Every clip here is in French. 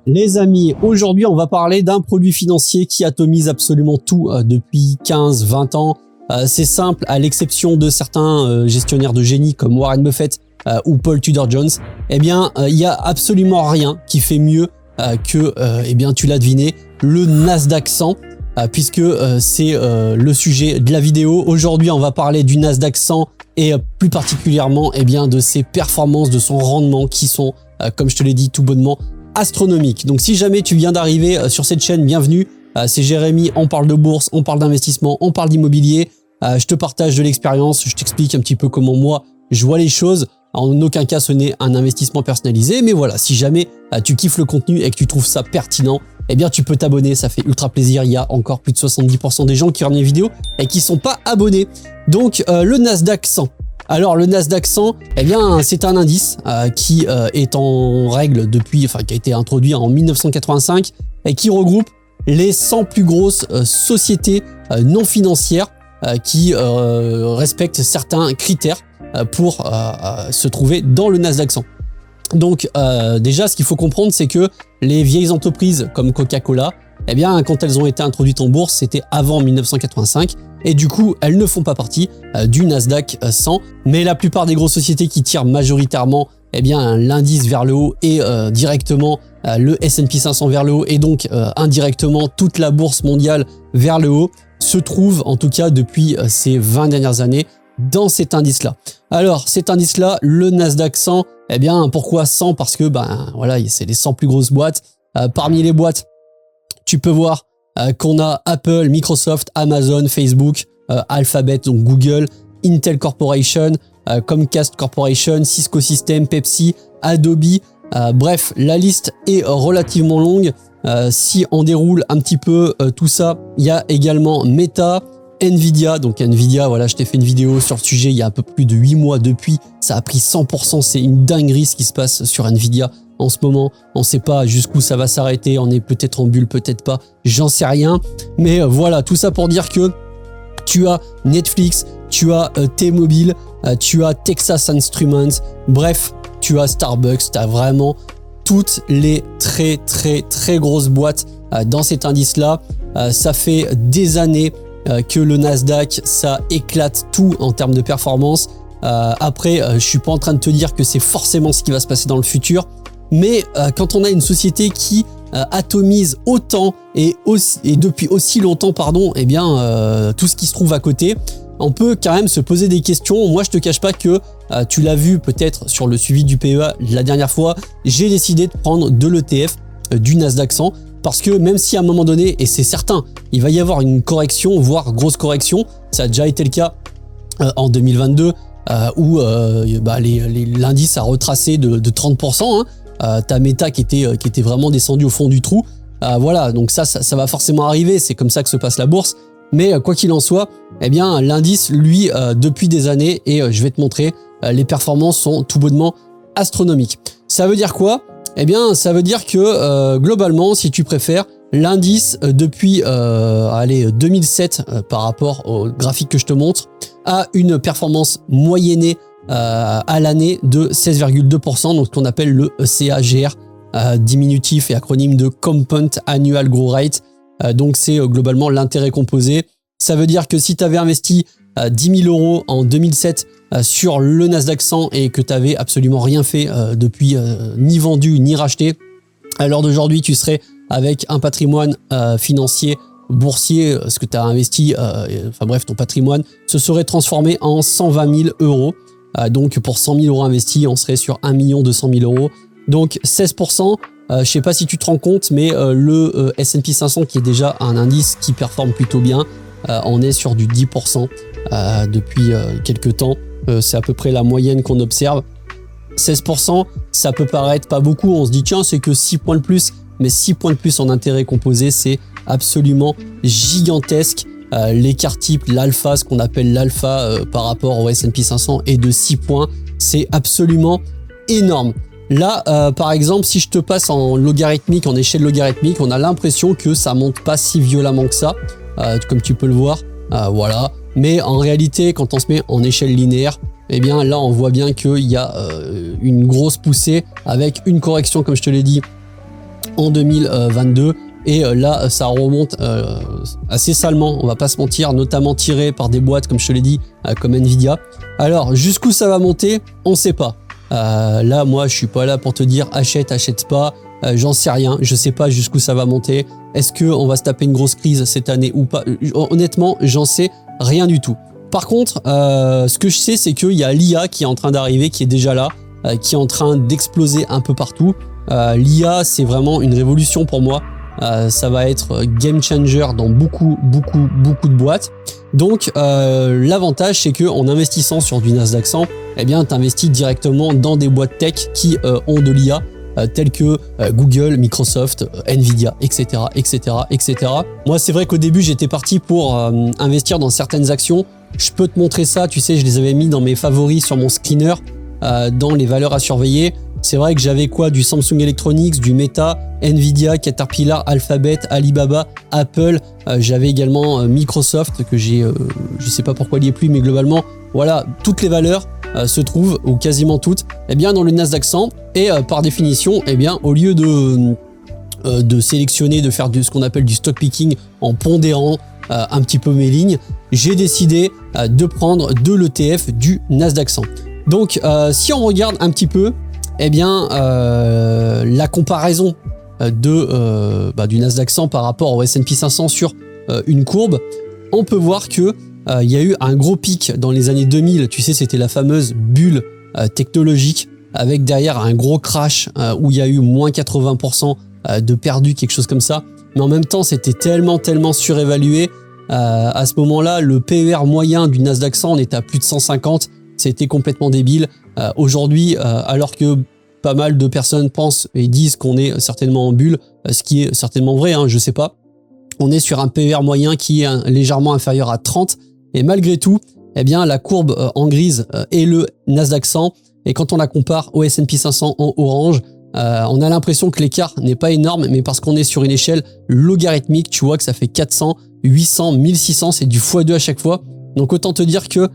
Les amis, aujourd'hui on va parler d'un produit financier qui atomise absolument tout depuis 15-20 ans. C'est simple, à l'exception de certains gestionnaires de génie comme Warren Buffett ou Paul Tudor Jones, eh bien il y a absolument rien qui fait mieux que, eh bien tu l'as deviné, le Nasdaq 100, puisque c'est le sujet de la vidéo. Aujourd'hui on va parler du Nasdaq 100 et plus particulièrement eh bien de ses performances, de son rendement qui sont, comme je te l'ai dit tout bonnement, astronomique. Donc si jamais tu viens d'arriver sur cette chaîne, bienvenue, c'est Jérémy, on parle de bourse, on parle d'investissement, on parle d'immobilier, je te partage de l'expérience, je t'explique un petit peu comment moi je vois les choses. En aucun cas ce n'est un investissement personnalisé, mais voilà, si jamais tu kiffes le contenu et que tu trouves ça pertinent, eh bien tu peux t'abonner, ça fait ultra plaisir. Il y a encore plus de 70% des gens qui regardent les vidéos et qui sont pas abonnés. Donc le Nasdaq 100. Alors le Nasdaq 100, eh bien c'est un indice qui est en règle depuis, enfin qui a été introduit en 1985 et qui regroupe les 100 plus grosses sociétés non financières qui respectent certains critères pour se trouver dans le Nasdaq 100. Donc déjà ce qu'il faut comprendre, c'est que les vieilles entreprises comme Coca-Cola, eh bien quand elles ont été introduites en bourse, c'était avant 1985. Et du coup, elles ne font pas partie du Nasdaq 100. Mais la plupart des grosses sociétés qui tirent majoritairement eh bien l'indice vers le haut et directement le S&P 500 vers le haut et donc indirectement toute la bourse mondiale vers le haut se trouvent en tout cas depuis ces 20 dernières années dans cet indice-là. Alors cet indice-là, le Nasdaq 100, eh bien pourquoi 100? Parce que voilà, c'est les 100 plus grosses boîtes. Parmi les boîtes, tu peux voir qu'on a Apple, Microsoft, Amazon, Facebook, Alphabet, donc Google, Intel Corporation, Comcast Corporation, Cisco Systems, Pepsi, Adobe. Bref, la liste est relativement longue. Si on déroule un petit peu tout ça, il y a également Meta, Nvidia. Donc Nvidia, voilà, je t'ai fait une vidéo sur le sujet il y a un peu plus de 8 mois depuis. Ça a pris 100%, c'est une dinguerie ce qui se passe sur Nvidia. En ce moment, on ne sait pas jusqu'où ça va s'arrêter, on est peut-être en bulle, peut-être pas, j'en sais rien. Mais voilà, tout ça pour dire que tu as Netflix, tu as T-Mobile, tu as Texas Instruments, bref, tu as Starbucks, tu as vraiment toutes les très grosses boîtes dans cet indice-là. Ça fait des années que le Nasdaq, ça éclate tout en termes de performance. Après, je suis pas en train de te dire que c'est forcément ce qui va se passer dans le futur. Mais quand on a une société qui atomise autant et depuis aussi longtemps, pardon, eh bien tout ce qui se trouve à côté, on peut quand même se poser des questions. Moi, je te cache pas que tu l'as vu peut-être sur le suivi du PEA la dernière fois, j'ai décidé de prendre de l'ETF du Nasdaq 100 parce que même si à un moment donné, et c'est certain, il va y avoir une correction, voire grosse correction, ça a déjà été le cas en 2022 où l'indice a retracé de 30%. T'as Meta qui était vraiment descendu au fond du trou. Voilà, donc ça va forcément arriver, c'est comme ça que se passe la bourse. Mais quoi qu'il en soit, eh bien l'indice, lui, depuis des années, et je vais te montrer, les performances sont tout bonnement astronomiques. Ça veut dire quoi? Eh bien, ça veut dire que globalement, si tu préfères, l'indice depuis 2007 par rapport au graphique que je te montre, a une performance moyennée à l'année de 16,2%, donc ce qu'on appelle le CAGR, diminutif et acronyme de Compound Annual Growth Rate. Donc c'est globalement l'intérêt composé. Ça veut dire que si tu avais investi 10 000 € en 2007 sur le Nasdaq 100 et que tu n'avais absolument rien fait depuis, ni vendu ni racheté, à l'heure d'aujourd'hui tu serais avec un patrimoine financier boursier, ce que tu as investi, enfin bref, ton patrimoine se serait transformé en 120 000 €. Donc pour 100 000 € investis, on serait sur 1 200 000 €. Donc 16%, je sais pas si tu te rends compte, mais le S&P 500 qui est déjà un indice qui performe plutôt bien, on est sur du 10% depuis quelques temps. C'est à peu près la moyenne qu'on observe. 16%, ça peut paraître pas beaucoup, on se dit tiens c'est que 6 points de plus, mais 6 points de plus en intérêt composé, c'est absolument gigantesque. L'écart type, l'alpha, ce qu'on appelle l'alpha par rapport au S&P 500 est de 6 points. C'est absolument énorme. Là, par exemple, si je te passe en logarithmique, en échelle logarithmique, on a l'impression que ça monte pas si violemment que ça, comme tu peux le voir. Voilà. Mais en réalité, quand on se met en échelle linéaire, eh bien là, on voit bien qu'il y a une grosse poussée avec une correction, comme je te l'ai dit, en 2022. Et là, ça remonte assez salement, on va pas se mentir, notamment tiré par des boîtes, comme je te l'ai dit, comme Nvidia. Alors, jusqu'où ça va monter, on sait pas. Là, moi, je suis pas là pour te dire achète pas. J'en sais rien, je sais pas jusqu'où ça va monter. Est-ce qu'on va se taper une grosse crise cette année ou pas? Honnêtement, j'en sais rien du tout. Par contre, ce que je sais, c'est qu'il y a l'IA qui est en train d'arriver, qui est déjà là, qui est en train d'exploser un peu partout. L'IA, c'est vraiment une révolution pour moi. Ça va être game changer dans beaucoup de boîtes. Donc l'avantage, c'est que en investissant sur du Nasdaq 100, eh bien tu investis directement dans des boîtes tech qui ont de l'IA, telles que Google, Microsoft, Nvidia, etc. Moi, c'est vrai qu'au début, j'étais parti pour investir dans certaines actions. Je peux te montrer ça, tu sais, je les avais mis dans mes favoris sur mon screener, dans les valeurs à surveiller. C'est vrai que j'avais quoi? Du Samsung Electronics, du Meta, Nvidia, Caterpillar, Alphabet, Alibaba, Apple. J'avais également Microsoft que j'ai, je sais pas pourquoi il n'y est plus, mais globalement, voilà, toutes les valeurs se trouvent, ou quasiment toutes, eh bien dans le Nasdaq 100. Et par définition, eh bien au lieu de sélectionner, de faire ce qu'on appelle du stock picking en pondérant un petit peu mes lignes, j'ai décidé de prendre de l'ETF du Nasdaq 100. Donc si on regarde un petit peu, eh bien, la comparaison du Nasdaq 100 par rapport au S&P 500 sur une courbe, on peut voir que il y a eu un gros pic dans les années 2000. Tu sais, c'était la fameuse bulle technologique avec derrière un gros crash où il y a eu moins 80% de perdu, quelque chose comme ça. Mais en même temps, c'était tellement surévalué. À ce moment-là, le PER moyen du Nasdaq 100, on était à plus de 150. C'était complètement débile. Aujourd'hui, alors que pas mal de personnes pensent et disent qu'on est certainement en bulle, ce qui est certainement vrai, hein, je sais pas. On est sur un PER moyen qui est légèrement inférieur à 30. Et malgré tout, eh bien, la courbe en grise est le Nasdaq 100. Et quand on la compare au S&P 500 en orange, on a l'impression que l'écart n'est pas énorme, mais parce qu'on est sur une échelle logarithmique, tu vois que ça fait 400, 800, 1600, c'est du x2 à chaque fois. Donc autant te dire que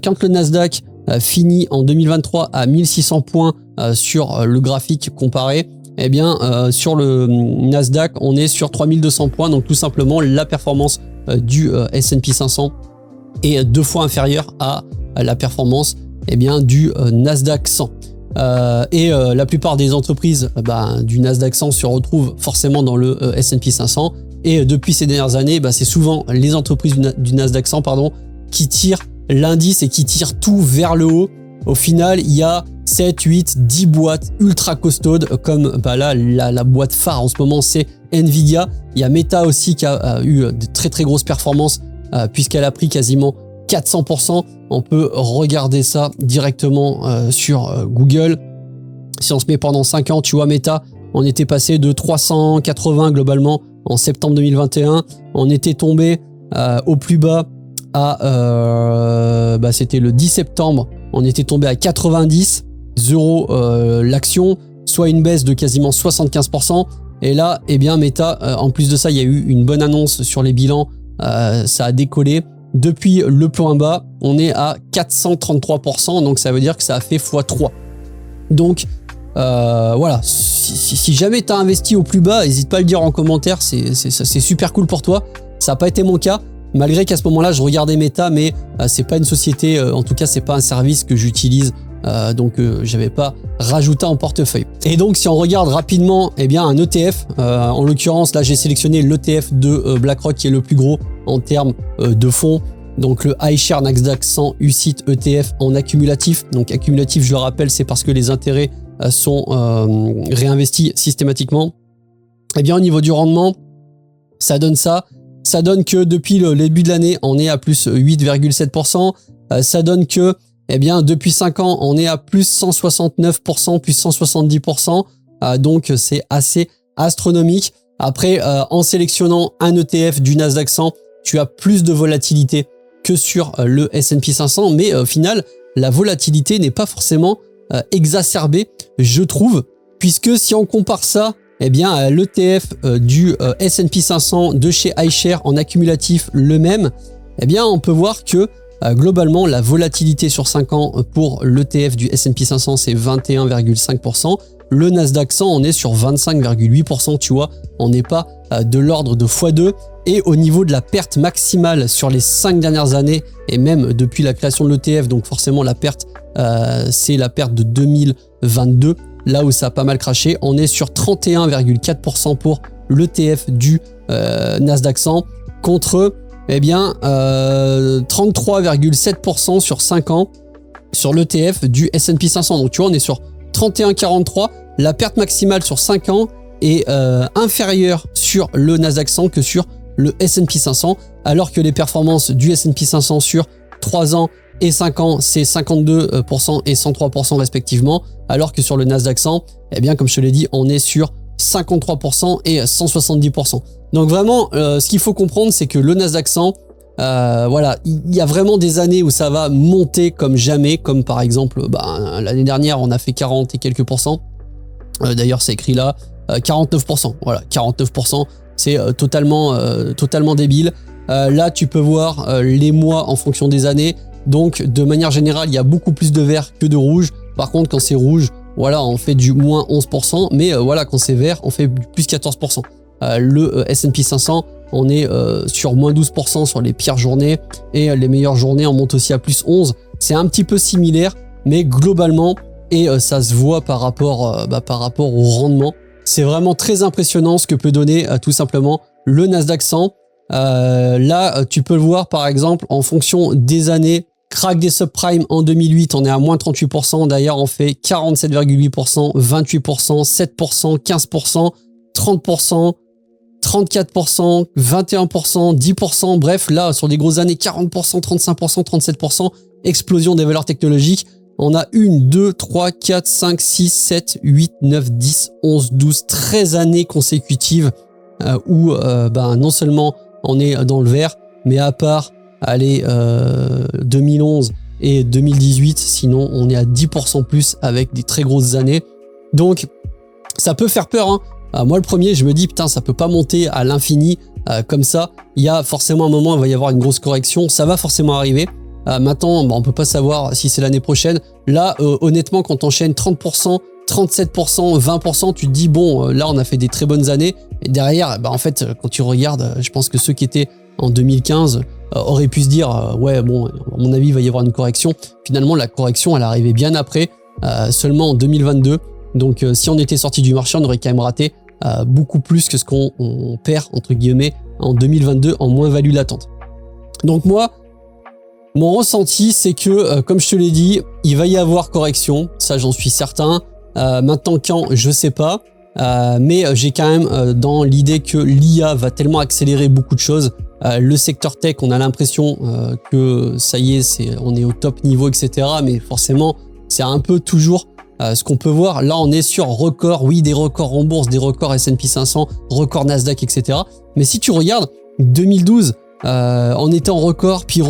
quand le Nasdaq finit en 2023 à 1600 points sur le graphique comparé, eh bien sur le Nasdaq, on est sur 3200 points. Donc tout simplement, la performance du S&P 500 est 2 fois inférieure à la performance du Nasdaq 100. La plupart des entreprises du Nasdaq 100 se retrouvent forcément dans le S&P 500. Et depuis ces dernières années, c'est souvent les entreprises du Nasdaq 100 qui tirent l'indice et qui tirent tout vers le haut. Au final, il y a 7, 8, 10 boîtes ultra costaudes comme là, la boîte phare en ce moment, c'est Nvidia. Il y a Meta aussi qui a eu de très grosses performances puisqu'elle a pris quasiment 400%. On peut regarder ça directement sur Google. Si on se met pendant 5 ans, tu vois, Meta, on était passé de 380 globalement en septembre 2021. On était tombé au plus bas à c'était le 10 septembre, on était tombé à 90 euros l'action, soit une baisse de quasiment 75%. Et là, Meta, en plus de ça, il y a eu une bonne annonce sur les bilans, ça a décollé. Depuis le point bas, on est à 433%, donc ça veut dire que ça a fait x3. Donc voilà, si jamais tu as investi au plus bas, n'hésite pas à le dire en commentaire, c'est super cool pour toi. Ça n'a pas été mon cas. Malgré qu'à ce moment-là, je regardais Meta, mais c'est pas une société, en tout cas, c'est pas un service que j'utilise, donc j'avais pas rajouté en portefeuille. Et donc, si on regarde rapidement, un ETF, en l'occurrence, là, j'ai sélectionné l'ETF de BlackRock qui est le plus gros en termes de fonds. Donc, le iShares Nasdaq 100 UCIT ETF en accumulatif. Donc, accumulatif, je le rappelle, c'est parce que les intérêts sont réinvestis systématiquement. Au niveau du rendement, ça donne ça. Ça donne que depuis le début de l'année, on est à plus 8,7%. Ça donne que, depuis 5 ans, on est à plus 169%, plus 170%. Donc, c'est assez astronomique. Après, en sélectionnant un ETF du Nasdaq 100, tu as plus de volatilité que sur le S&P 500. Mais au final, la volatilité n'est pas forcément exacerbée, je trouve. Puisque si on compare ça, l'ETF du S&P 500 de chez iShares en accumulatif le même, on peut voir que Globalement, la volatilité sur 5 ans pour l'ETF du S&P 500, c'est 21,5%. Le Nasdaq 100, on est sur 25,8%, tu vois, on n'est pas de l'ordre de x2. Et au niveau de la perte maximale sur les 5 dernières années, et même depuis la création de l'ETF, donc forcément la perte, c'est la perte de 2022, là où ça a pas mal craché, on est sur 31,4% pour l'ETF du Nasdaq 100, contre 33,7% sur 5 ans sur l'ETF du S&P 500. Donc tu vois, on est sur 31,43. La perte maximale sur 5 ans est inférieure sur le Nasdaq 100 que sur le S&P 500, alors que les performances du S&P 500 sur 3 ans et 5 ans, c'est 52% et 103% respectivement, alors que sur le Nasdaq 100, comme je te l'ai dit, on est sur 53% et 170%. Donc vraiment, ce qu'il faut comprendre, c'est que le Nasdaq 100, voilà, il y a vraiment des années où ça va monter comme jamais, comme par exemple, l'année dernière, on a fait 40 et quelques pourcents. D'ailleurs, c'est écrit là, 49%. Voilà, 49%, c'est totalement débile. Là, tu peux voir les mois en fonction des années. Donc, de manière générale, il y a beaucoup plus de vert que de rouge. Par contre, quand c'est rouge, voilà, on fait du moins 11%. Mais voilà, quand c'est vert, on fait plus 14%. Le S&P 500, on est sur moins 12% sur les pires journées. Et les meilleures journées, on monte aussi à plus 11%. C'est un petit peu similaire, mais globalement, et ça se voit par rapport au rendement. C'est vraiment très impressionnant ce que peut donner tout simplement le Nasdaq 100. Là, tu peux le voir par exemple en fonction des années. Crack des subprimes en 2008, on est à moins 38%. D'ailleurs, on fait 47,8%, 28%, 7%, 15%, 30%, 34%, 21%, 10%. Bref, là, sur des grosses années, 40%, 35%, 37%. Explosion des valeurs technologiques. On a 1, 2, 3, 4, 5, 6, 7, 8, 9, 10, 11, 12, 13 années consécutives où non seulement on est dans le vert, mais à part 2011 et 2018, sinon on est à 10% plus avec des très grosses années. Donc ça peut faire peur, hein. Moi le premier, je me dis putain, ça peut pas monter à l'infini comme ça. Il y a forcément un moment, il va y avoir une grosse correction, ça va forcément arriver. Maintenant, on peut pas savoir si c'est l'année prochaine. Là, honnêtement, quand on enchaîne 30%, 37%, 20%, tu te dis bon, là on a fait des très bonnes années. Et derrière, en fait, quand tu regardes, je pense que ceux qui étaient en 2015 auraient pu se dire ouais, bon, à mon avis, il va y avoir une correction. Finalement, la correction, elle est arrivée bien après, seulement en 2022. Donc, si on était sorti du marché, on aurait quand même raté beaucoup plus que ce qu'on perd entre guillemets en 2022 en moins-value latente. Donc moi, mon ressenti, c'est que, comme je te l'ai dit, il va y avoir correction, ça j'en suis certain. Maintenant quand, je sais pas, mais j'ai quand même dans l'idée que l'IA va tellement accélérer beaucoup de choses. Le secteur tech, on a l'impression que ça y est, on est au top niveau, etc. Mais forcément, c'est un peu toujours ce qu'on peut voir. Là, on est sur record, oui, des records en bourse, des records S&P 500, records Nasdaq, etc. Mais si tu regardes 2012, on était en record, puis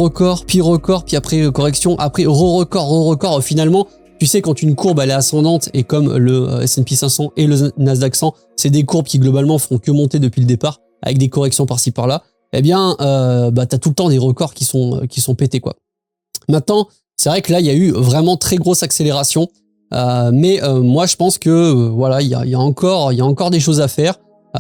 après correction, après record. Finalement, tu sais, quand une courbe elle est ascendante, et comme le S&P 500 et le Nasdaq 100, c'est des courbes qui globalement feront que monter depuis le départ, avec des corrections par-ci par-là, t'as tout le temps des records qui sont pétés, quoi. Maintenant, c'est vrai que là, il y a eu vraiment très grosse accélération, mais moi, je pense que voilà, il y a encore des choses à faire.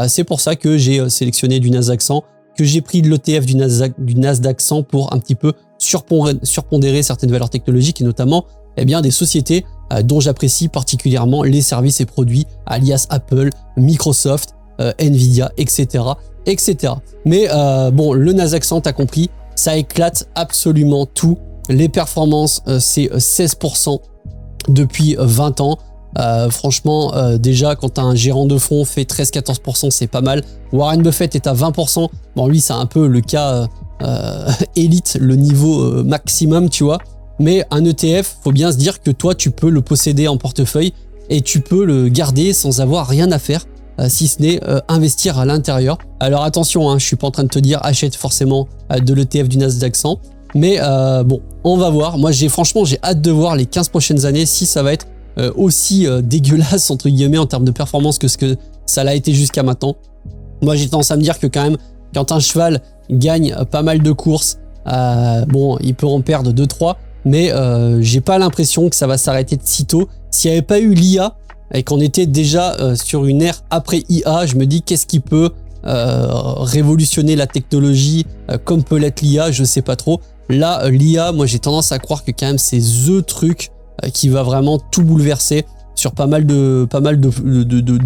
C'est pour ça que j'ai sélectionné du Nasdaq 100, que j'ai pris de l'ETF du Nasdaq 100 pour un petit peu surpondérer certaines valeurs technologiques et notamment des sociétés dont j'apprécie particulièrement les services et produits, alias Apple, Microsoft, Nvidia, etc. etc. Mais bon, le Nasdaq 100, t'as compris, ça éclate absolument tout. Les performances, c'est 16% depuis 20 ans. Franchement, déjà, quand tu as un gérant de fonds fait 13-14%, c'est pas mal. Warren Buffett est à 20%. Bon, lui, c'est un peu le cas élite, le niveau maximum, tu vois. Mais un ETF, faut bien se dire que toi, tu peux le posséder en portefeuille et tu peux le garder sans avoir rien à faire, si ce n'est investir à l'intérieur. Alors attention, hein, je suis pas en train de te dire achète forcément de l'ETF du Nasdaq 100. Mais bon, on va voir. Moi, franchement, j'ai hâte de voir les 15 prochaines années si ça va être aussi dégueulasse entre guillemets en termes de performance que ce que ça l'a été jusqu'à maintenant. Moi j'ai tendance à me dire que quand même quand un cheval gagne pas mal de courses, Bon, il peut en perdre 2-3, mais j'ai pas l'impression que ça va s'arrêter de sitôt. S'il n'y avait pas eu l'IA et qu'on était déjà sur une ère après IA, je me dis qu'est-ce qui peut révolutionner la technologie comme peut l'être l'IA, je sais pas trop. Là, l'IA, moi j'ai tendance à croire que quand même c'est THE truc qui va vraiment tout bouleverser sur pas mal de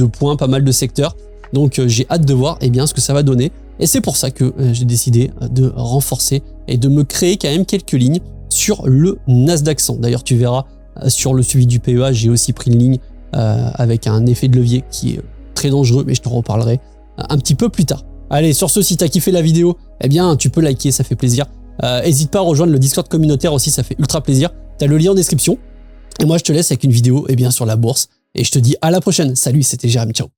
points, pas mal de secteurs. Donc j'ai hâte de voir ce que ça va donner. Et c'est pour ça que j'ai décidé de renforcer et de me créer quand même quelques lignes sur le Nasdaq 100. D'ailleurs, tu verras sur le suivi du PEA, j'ai aussi pris une ligne avec un effet de levier qui est très dangereux, mais je t'en reparlerai un petit peu plus tard. Allez, sur ce, si tu as kiffé la vidéo, tu peux liker, ça fait plaisir. N'hésite pas à rejoindre le Discord communautaire aussi, ça fait ultra plaisir. Tu as le lien en description. Et moi, je te laisse avec une vidéo sur la bourse. Et je te dis à la prochaine. Salut, c'était Jérém, ciao.